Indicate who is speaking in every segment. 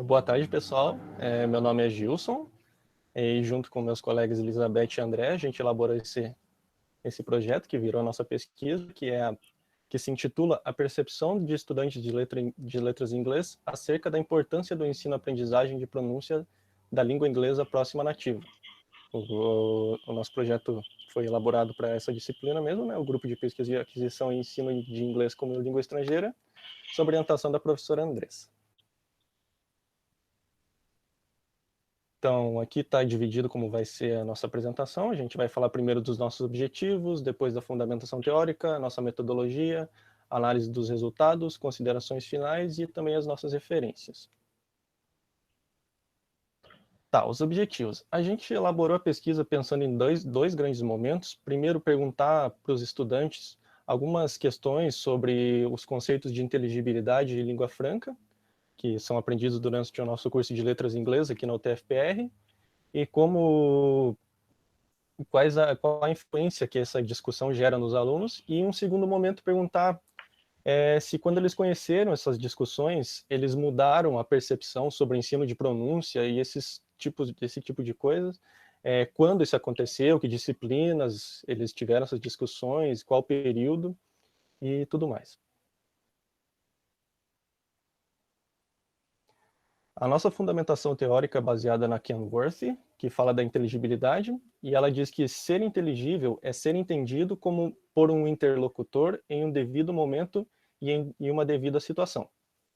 Speaker 1: Boa tarde, pessoal. Meu nome é Gilson e junto com meus colegas Elizabeth e André, a gente elaborou esse projeto que virou a nossa pesquisa, que se intitula A Percepção de Estudantes de Letras em Inglês acerca da importância do ensino-aprendizagem de pronúncia da língua inglesa próxima nativa. O nosso projeto foi elaborado para essa disciplina mesmo, né? O grupo de pesquisa e aquisição e ensino de inglês como língua estrangeira, sob orientação da professora Andressa. Então, aqui está dividido como vai ser a nossa apresentação. A gente vai falar primeiro dos nossos objetivos, depois da fundamentação teórica, nossa metodologia, análise dos resultados, considerações finais e também as nossas referências. Tá, os objetivos. A gente elaborou a pesquisa pensando em dois grandes momentos. Primeiro, perguntar para os estudantes algumas questões sobre os conceitos de inteligibilidade e língua franca, que são aprendidos durante o nosso curso de letras inglesas aqui na UTFPR, e qual a influência que essa discussão gera nos alunos, e em um segundo momento perguntar se quando eles conheceram essas discussões, eles mudaram a percepção sobre o ensino de pronúncia e esse tipo de coisas, quando isso aconteceu, que disciplinas eles tiveram essas discussões, qual período e tudo mais. A nossa fundamentação teórica é baseada na Kenworthy, que fala da inteligibilidade, e ela diz que ser inteligível é ser entendido como por um interlocutor em um devido momento e em uma devida situação.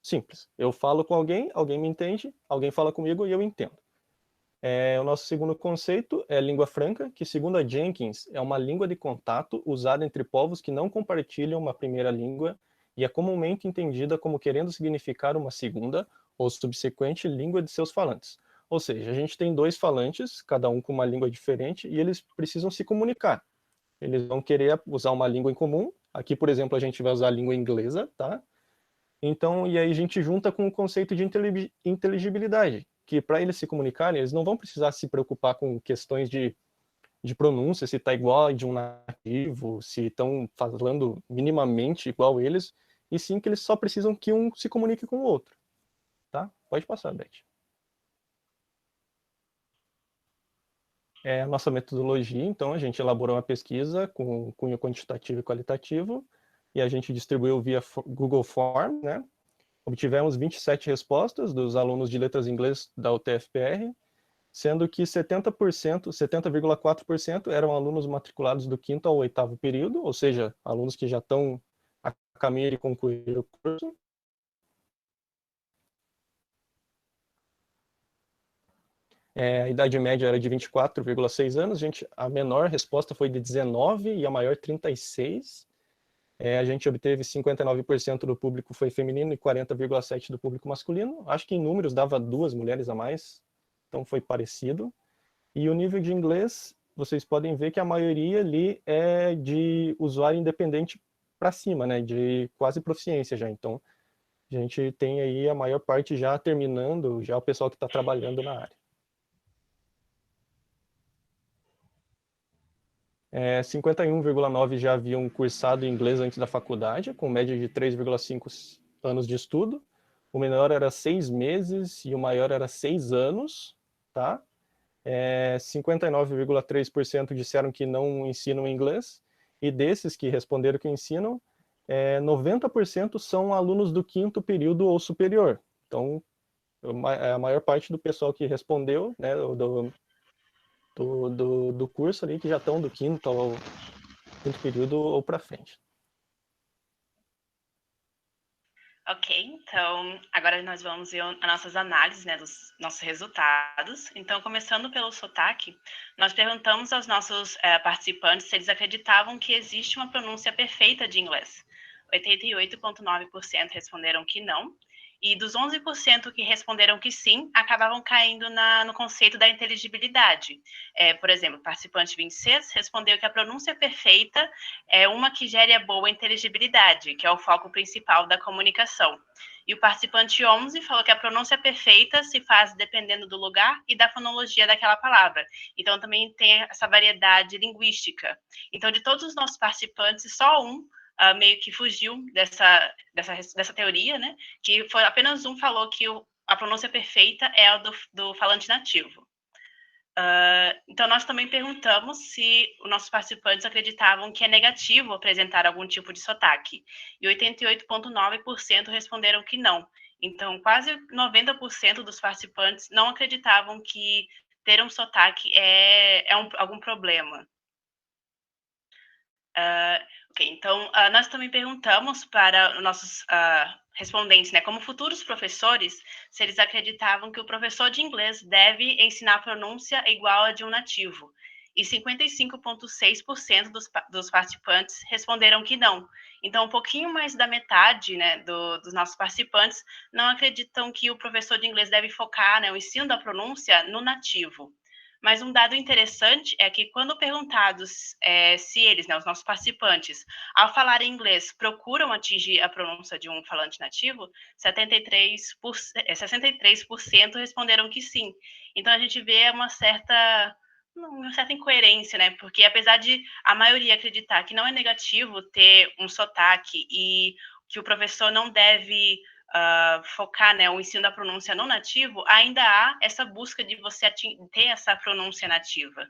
Speaker 1: Simples. Eu falo com alguém, alguém me entende, alguém fala comigo e eu entendo. O nosso segundo conceito é língua franca, que segundo a Jenkins é uma língua de contato usada entre povos que não compartilham uma primeira língua e é comumente entendida como querendo significar uma segunda ou subsequente língua de seus falantes. Ou seja, a gente tem dois falantes, cada um com uma língua diferente, e eles precisam se comunicar. Eles vão querer usar uma língua em comum. Aqui, por exemplo, a gente vai usar a língua inglesa, tá? Então, e aí a gente junta com o conceito de inteligibilidade, que para eles se comunicarem, eles não vão precisar se preocupar com questões de pronúncia, se está igual a de um nativo, se estão falando minimamente igual eles, e sim que eles só precisam que um se comunique com o outro. Tá? Pode passar, Beth. A nossa metodologia, então, a gente elaborou uma pesquisa com cunho quantitativo e qualitativo, e a gente distribuiu via Google Form, né? Obtivemos 27 respostas dos alunos de letras em inglês da UTFPR, sendo que 70%, 70,4% eram alunos matriculados do 5º ao 8º período, ou seja, alunos que já estão a caminho de concluir o curso. A idade média era de 24,6 anos, a menor resposta foi de 19 e a maior 36. A gente obteve 59% do público foi feminino e 40,7% do público masculino. Acho que em números dava 2 mulheres a mais, então foi parecido. E o nível de inglês, vocês podem ver que a maioria ali é de usuário independente para cima, né? De quase proficiência já. Então, a gente tem aí a maior parte já terminando, já o pessoal que está trabalhando na área. 51,9% já haviam cursado inglês antes da faculdade, com média de 3,5 anos de estudo. O menor era 6 meses e o maior era 6 anos, tá? 59,3% disseram que não ensinam inglês, e desses que responderam que ensinam, 90% são alunos do 5º período ou superior. Então, a maior parte do pessoal que respondeu, né, do curso ali, que já estão do 5º ao 5º período ou para frente.
Speaker 2: Ok, então agora nós vamos ver as nossas análises, né, dos nossos resultados. Então, começando pelo sotaque, nós perguntamos aos nossos participantes se eles acreditavam que existe uma pronúncia perfeita de inglês. 88,9% responderam que não, e dos 11% que responderam que sim, acabavam caindo no conceito da inteligibilidade. Por exemplo, o participante 26 respondeu que a pronúncia perfeita é uma que gere a boa inteligibilidade, que é o foco principal da comunicação. E o participante 11 falou que a pronúncia perfeita se faz dependendo do lugar e da fonologia daquela palavra. Então, também tem essa variedade linguística. Então, de todos os nossos participantes, só um meio que fugiu dessa teoria, né? Que foi apenas um falou que a pronúncia perfeita é a do falante nativo. Então, nós também perguntamos se os nossos participantes acreditavam que é negativo apresentar algum tipo de sotaque, e 88,9% responderam que não. Então, quase 90% dos participantes não acreditavam que ter um sotaque algum problema. Ok, então, nós também perguntamos para os nossos respondentes, né, como futuros professores, se eles acreditavam que o professor de inglês deve ensinar a pronúncia igual a de um nativo. E 55,6% dos participantes responderam que não. Então, um pouquinho mais da metade, né, dos nossos participantes não acreditam que o professor de inglês deve focar, né, o ensino da pronúncia no nativo. Mas um dado interessante é que, quando perguntados se eles, né, os nossos participantes, ao falar em inglês, procuram atingir a pronúncia de um falante nativo, 63% responderam que sim. Então, a gente vê uma certa incoerência, né? Porque, apesar de a maioria acreditar que não é negativo ter um sotaque e que o professor não deve focar, né, o ensino da pronúncia no nativo, ainda há essa busca de você ter essa pronúncia nativa.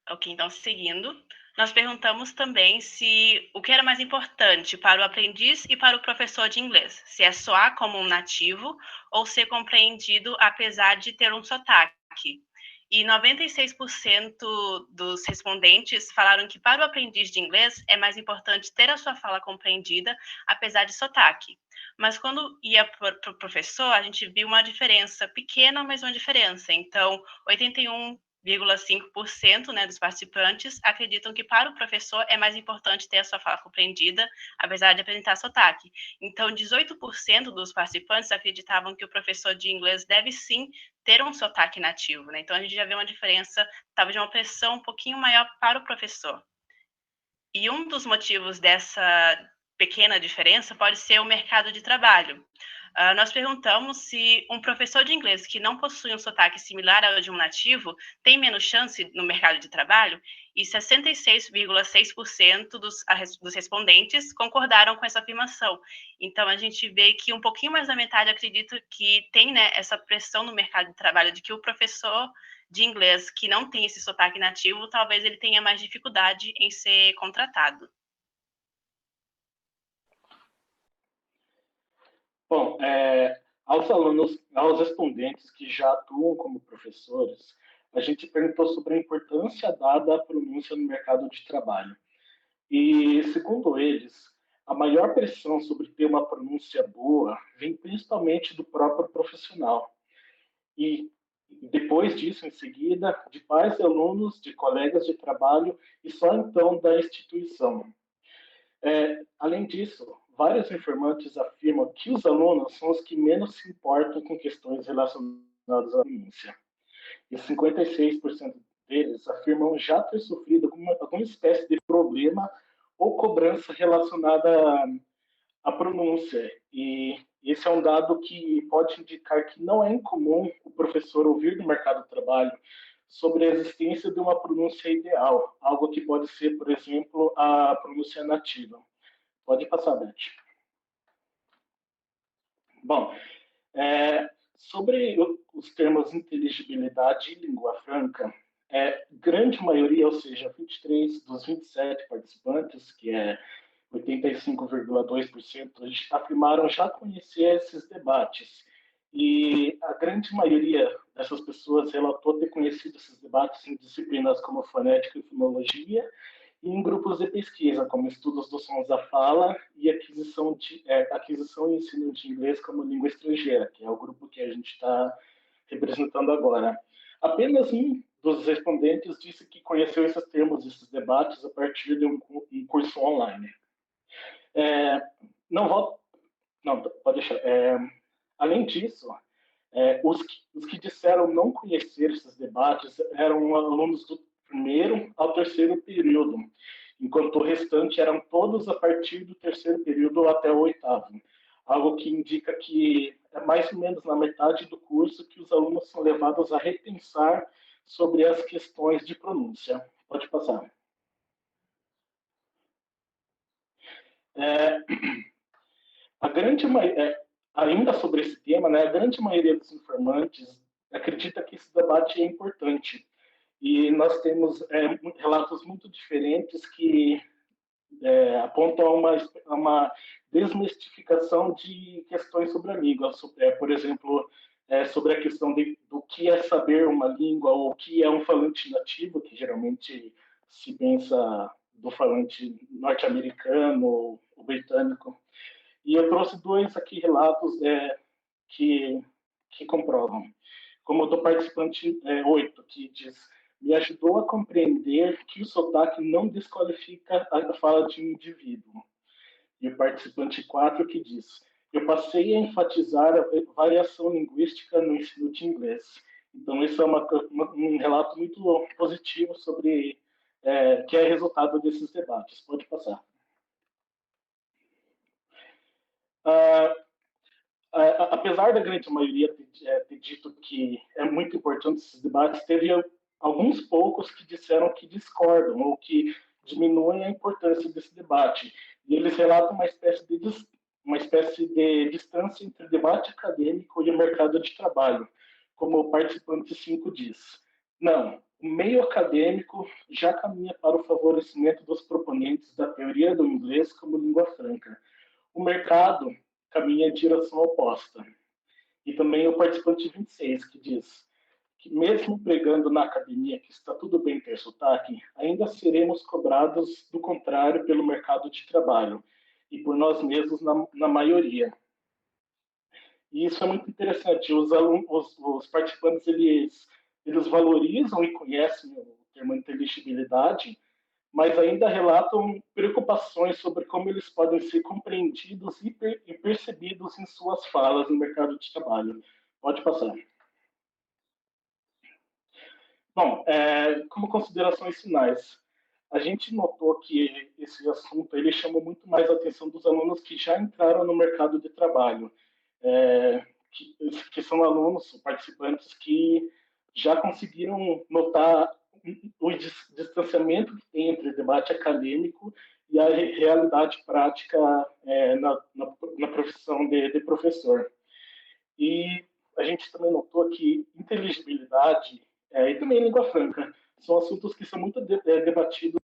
Speaker 2: Ok, então, seguindo, nós perguntamos também se o que era mais importante para o aprendiz e para o professor de inglês, se é soar como um nativo ou ser compreendido apesar de ter um sotaque. E 96% dos respondentes falaram que para o aprendiz de inglês é mais importante ter a sua fala compreendida, apesar de sotaque. Mas quando ia para o professor, a gente viu uma diferença pequena, mas uma diferença. Então, 81,5%, né, dos participantes acreditam que para o professor é mais importante ter a sua fala compreendida, apesar de apresentar sotaque. Então, 18% dos participantes acreditavam que o professor de inglês deve sim ter um sotaque nativo, né? Então, a gente já vê uma diferença, talvez de uma pressão um pouquinho maior para o professor. E um dos motivos dessa pequena diferença pode ser o mercado de trabalho. Nós perguntamos se um professor de inglês que não possui um sotaque similar ao de um nativo tem menos chance no mercado de trabalho, e 66,6% dos respondentes concordaram com essa afirmação. Então, a gente vê que um pouquinho mais da metade acredita que tem, né, essa pressão no mercado de trabalho de que o professor de inglês que não tem esse sotaque nativo, talvez ele tenha mais dificuldade em ser contratado.
Speaker 3: Bom, aos respondentes que já atuam como professores, a gente perguntou sobre a importância dada à pronúncia no mercado de trabalho. E, segundo eles, a maior pressão sobre ter uma pronúncia boa vem principalmente do próprio profissional. E, depois disso, em seguida, de pais e alunos, de colegas de trabalho e só então da instituição. Além disso, vários informantes afirmam que os alunos são os que menos se importam com questões relacionadas à pronúncia. E 56% deles afirmam já ter sofrido alguma espécie de problema ou cobrança relacionada à pronúncia. E esse é um dado que pode indicar que não é incomum o professor ouvir do mercado de trabalho sobre a existência de uma pronúncia ideal, algo que pode ser, por exemplo, a pronúncia nativa. Pode passar, Beth. Bom, sobre os termos inteligibilidade e língua franca, grande maioria, ou seja, 23 dos 27 participantes, que é 85,2%, afirmaram já conhecer esses debates. E a grande maioria dessas pessoas relatou ter conhecido esses debates em disciplinas como fonética e fonologia, e em grupos de pesquisa, como estudos dos sons da fala e aquisição e ensino de inglês como língua estrangeira, que é o grupo que a gente está representando agora. Apenas um dos respondentes disse que conheceu esses termos, esses debates, a partir de um curso online. Não, pode deixar. Além disso, os que disseram não conhecer esses debates eram alunos do primeiro ao terceiro período, enquanto o restante eram todos a partir do terceiro período até o oitavo. Algo que indica que é mais ou menos na metade do curso que os alunos são levados a repensar sobre as questões de pronúncia. Pode passar. A grande maioria ainda sobre esse tema, né, a grande maioria dos informantes acredita que esse debate é importante. E nós temos relatos muito diferentes que apontam a uma desmistificação de questões sobre a língua. Por exemplo, sobre a questão do que é saber uma língua, ou o que é um falante nativo, que geralmente se pensa do falante norte-americano ou britânico. E eu trouxe dois aqui relatos que, que comprovam. Como do participante 8, que diz: me ajudou a compreender que o sotaque não desqualifica a fala de um indivíduo. E o participante 4, que diz: eu passei a enfatizar a variação linguística no ensino de inglês. Então, esse é um relato muito positivo sobre que é resultado desses debates. Pode passar. Apesar da grande maioria ter dito que é muito importante esses debates, teve alguns poucos que disseram que discordam ou que diminuem a importância desse debate. E eles relatam uma espécie de distância entre o debate acadêmico e o mercado de trabalho, como o participante 5 diz. Não, o meio acadêmico já caminha para o favorecimento dos proponentes da teoria do inglês como língua franca. O mercado caminha em direção oposta. E também o participante 26, que diz que mesmo pregando na academia que está tudo bem ter sotaque, ainda seremos cobrados do contrário pelo mercado de trabalho e por nós mesmos na maioria. E isso é muito interessante. Os participantes, eles valorizam e conhecem o termo inteligibilidade, mas ainda relatam preocupações sobre como eles podem ser compreendidos e percebidos em suas falas no mercado de trabalho. Pode passar. Bom, como considerações finais, a gente notou que esse assunto ele chamou muito mais a atenção dos alunos que já entraram no mercado de trabalho, que são alunos, participantes que já conseguiram notar o distanciamento que tem entre o debate acadêmico e a realidade prática na profissão de professor. E a gente também notou que inteligibilidade e também língua franca são assuntos que são muito debatidos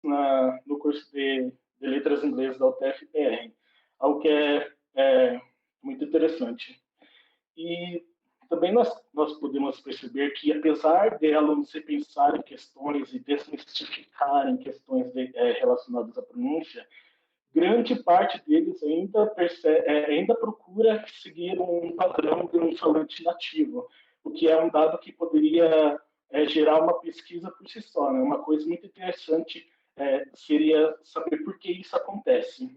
Speaker 3: no curso de letras em inglês da UTF-PR, algo que é muito interessante. E também nós podemos perceber que, apesar de alunos repensarem questões e desmistificarem questões relacionadas à pronúncia, grande parte deles ainda procura seguir um padrão de um falante nativo, o que é um dado que poderia gerar uma pesquisa por si só. Né? Uma coisa muito interessante seria saber por que isso acontece.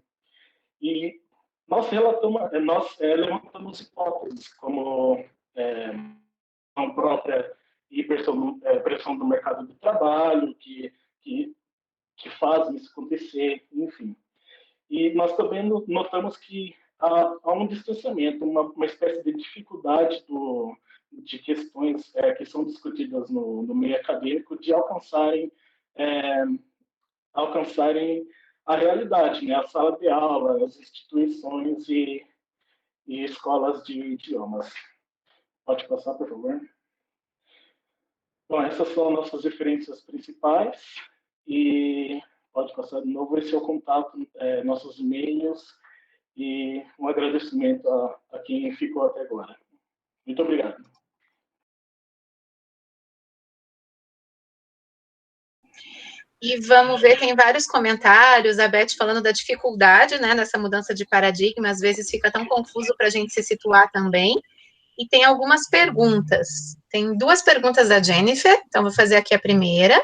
Speaker 3: E nós levantamos hipóteses como a própria e pressão do mercado de trabalho, que fazem isso acontecer, enfim. E nós também notamos que há um distanciamento, uma espécie de dificuldade de questões que são discutidas no meio acadêmico de alcançarem a realidade, né? A sala de aula, as instituições e escolas de idiomas. Pode passar, por favor. Bom, essas são nossas referências principais e pode passar de novo. Esse é o contato, nossos e-mails e um agradecimento a quem ficou até agora. Muito obrigado.
Speaker 4: E vamos ver, tem vários comentários, a Beth falando da dificuldade, né, nessa mudança de paradigma, às vezes fica tão confuso para a gente se situar também. E tem algumas perguntas. Tem duas perguntas da Jennifer, então vou fazer aqui a primeira.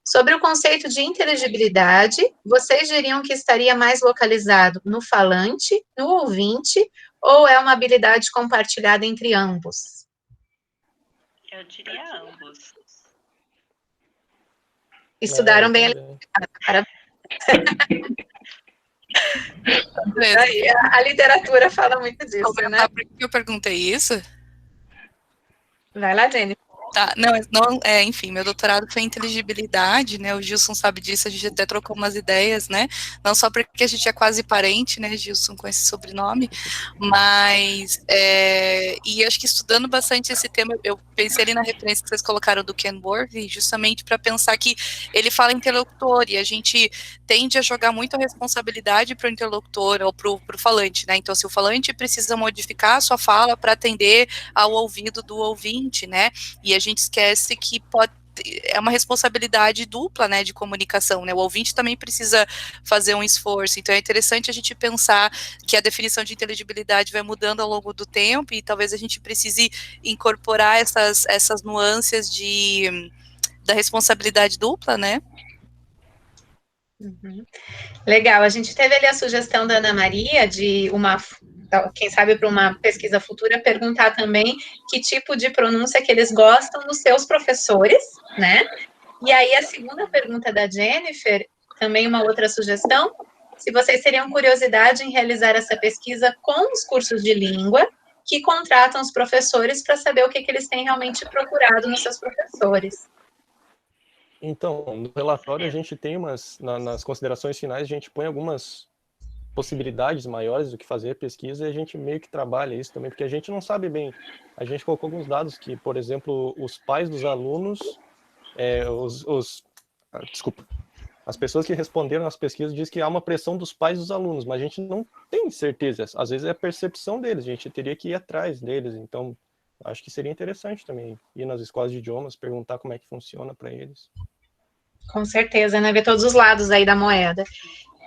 Speaker 4: Sobre o conceito de inteligibilidade, vocês diriam que estaria mais localizado no falante, no ouvinte, ou é uma habilidade compartilhada entre ambos?
Speaker 2: Eu diria ambos.
Speaker 4: Estudaram bem. Parabéns. A literatura fala muito disso, né?
Speaker 5: Por que eu perguntei isso?
Speaker 4: Vai lá, Jenny.
Speaker 5: Tá, enfim, meu doutorado foi em inteligibilidade, né, o Gilson sabe disso, a gente até trocou umas ideias, né, não só porque a gente é quase parente, né, Gilson, com esse sobrenome, mas, e acho que estudando bastante esse tema, eu pensei ali na referência que vocês colocaram do Ken Worthy, justamente para pensar que ele fala interlocutor, e a gente tende a jogar muito a responsabilidade para o interlocutor, ou para o falante, né, então se o falante precisa modificar a sua fala para atender ao ouvido do ouvinte, né, e a gente esquece que é uma responsabilidade dupla, né, de comunicação, né, o ouvinte também precisa fazer um esforço, então é interessante a gente pensar que a definição de inteligibilidade vai mudando ao longo do tempo, e talvez a gente precise incorporar essas nuances da responsabilidade dupla, né.
Speaker 4: Uhum. Legal, a gente teve ali a sugestão da Ana Maria de quem sabe para uma pesquisa futura, perguntar também que tipo de pronúncia que eles gostam dos seus professores, né? E aí a segunda pergunta da Jennifer, também uma outra sugestão, se vocês teriam curiosidade em realizar essa pesquisa com os cursos de língua que contratam os professores para saber o que eles têm realmente procurado nos seus professores.
Speaker 1: Então, no relatório a gente tem nas considerações finais, a gente põe algumas possibilidades maiores do que fazer pesquisa, e a gente meio que trabalha isso também, porque a gente não sabe bem. A gente colocou alguns dados que, por exemplo, os pais dos alunos, desculpa, as pessoas que responderam às pesquisas dizem que há uma pressão dos pais dos alunos, mas a gente não tem certeza. Às vezes é a percepção deles, a gente teria que ir atrás deles. Então, acho que seria interessante também ir nas escolas de idiomas, perguntar como é que funciona para eles.
Speaker 4: Com certeza, né? Ver todos os lados aí da moeda.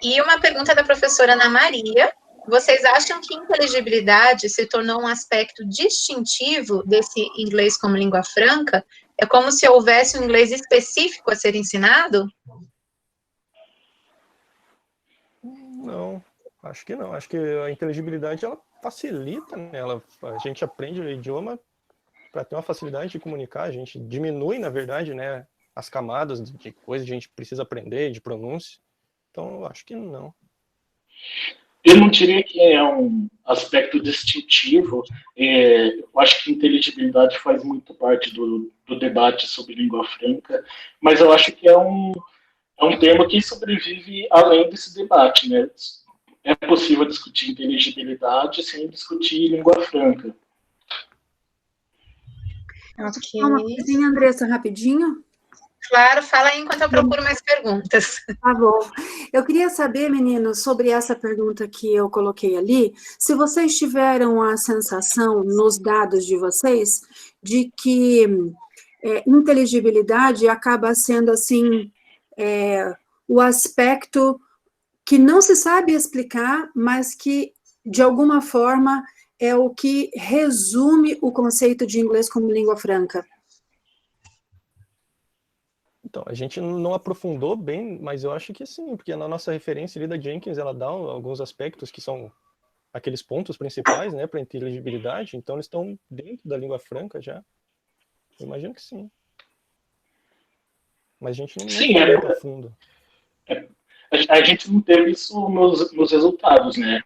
Speaker 4: E uma pergunta da professora Ana Maria: vocês acham que inteligibilidade se tornou um aspecto distintivo desse inglês como língua franca? É como se houvesse um inglês específico a ser ensinado?
Speaker 1: Não, acho que não. Acho que a inteligibilidade, ela facilita, né? A gente aprende o idioma para ter uma facilidade de comunicar, a gente diminui, na verdade, né, as camadas de coisas que a gente precisa aprender, de pronúncia. Então, eu acho que não.
Speaker 3: Eu não diria que é um aspecto distintivo. Eu acho que inteligibilidade faz muito parte do debate sobre língua franca, mas eu acho que é um termo que sobrevive além desse debate, né? É possível discutir inteligibilidade sem discutir língua franca.
Speaker 4: Ok.
Speaker 6: Uma coisinha, Andressa, rapidinho.
Speaker 4: Claro, fala aí enquanto eu procuro mais perguntas.
Speaker 6: Tá bom. Eu queria saber, meninos, sobre essa pergunta que eu coloquei ali, se vocês tiveram a sensação, nos dados de vocês, de que inteligibilidade acaba sendo, assim, o aspecto que não se sabe explicar, mas que, de alguma forma, é o que resume o conceito de inglês como língua franca.
Speaker 1: Então, a gente não aprofundou bem, mas eu acho que sim, porque na nossa referência ali da Jenkins, ela dá alguns aspectos que são aqueles pontos principais, né, para inteligibilidade, então eles estão dentro da língua franca já. Eu imagino que sim. Mas a gente não foi muito a fundo.
Speaker 3: A gente não teve isso nos resultados, né?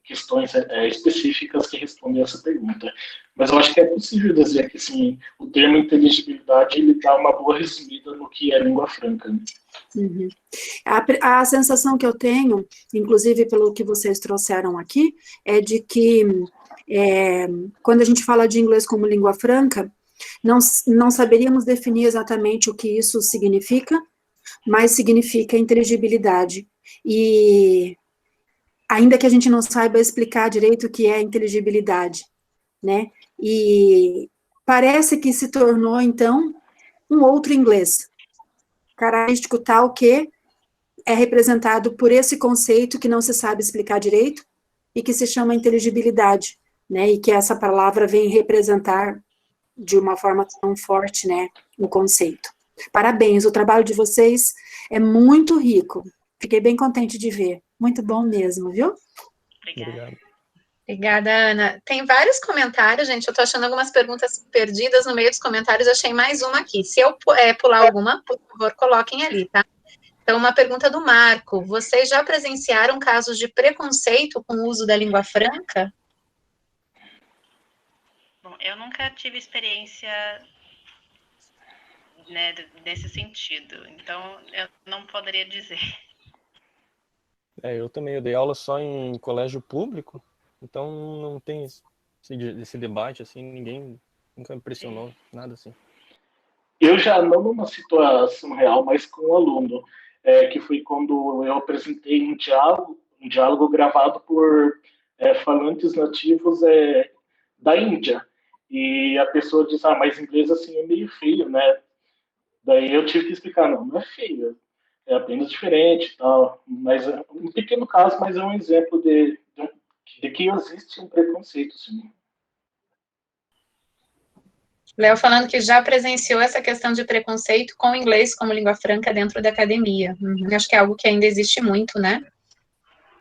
Speaker 3: Questões específicas que respondem essa pergunta. Mas eu acho que é possível dizer que, assim, o termo inteligibilidade, ele dá uma boa resumida no que é língua franca. Né?
Speaker 6: Uhum. A sensação que eu tenho, inclusive pelo que vocês trouxeram aqui, é de que quando a gente fala de inglês como língua franca, não saberíamos definir exatamente o que isso significa, mas significa inteligibilidade. E ainda que a gente não saiba explicar direito o que é inteligibilidade, né? E parece que se tornou, então, um outro inglês, característico tal que é representado por esse conceito que não se sabe explicar direito e que se chama inteligibilidade, né? E que essa palavra vem representar de uma forma tão forte, né, o conceito. Parabéns, o trabalho de vocês é muito rico. Fiquei bem contente de ver. Muito bom mesmo, viu?
Speaker 2: Obrigada.
Speaker 4: Obrigada, Ana. Tem vários comentários, gente. Eu tô achando algumas perguntas perdidas no meio dos comentários. Achei mais uma aqui. Se eu pular alguma, por favor, coloquem ali, tá? Então, uma pergunta do Marco. Vocês já presenciaram casos de preconceito com o uso da língua franca?
Speaker 2: Bom, eu nunca tive experiência né, nesse sentido. Então, eu não poderia dizer.
Speaker 1: Eu também, eu dei aula só em colégio público, então não tem esse debate, assim, ninguém nunca me pressionou, nada assim.
Speaker 3: Eu já não numa situação real, mas com um aluno, que foi quando eu apresentei um diálogo gravado por falantes nativos da Índia. E a pessoa disse, mas inglês assim é meio feio, né? Daí eu tive que explicar, não é feio, é apenas diferente e tal. Mas é um pequeno caso, mas é um exemplo de que existe um preconceito, sim.
Speaker 4: Léo falando que já presenciou essa questão de preconceito com o inglês como língua franca dentro da academia. Acho que é algo que ainda existe muito, né?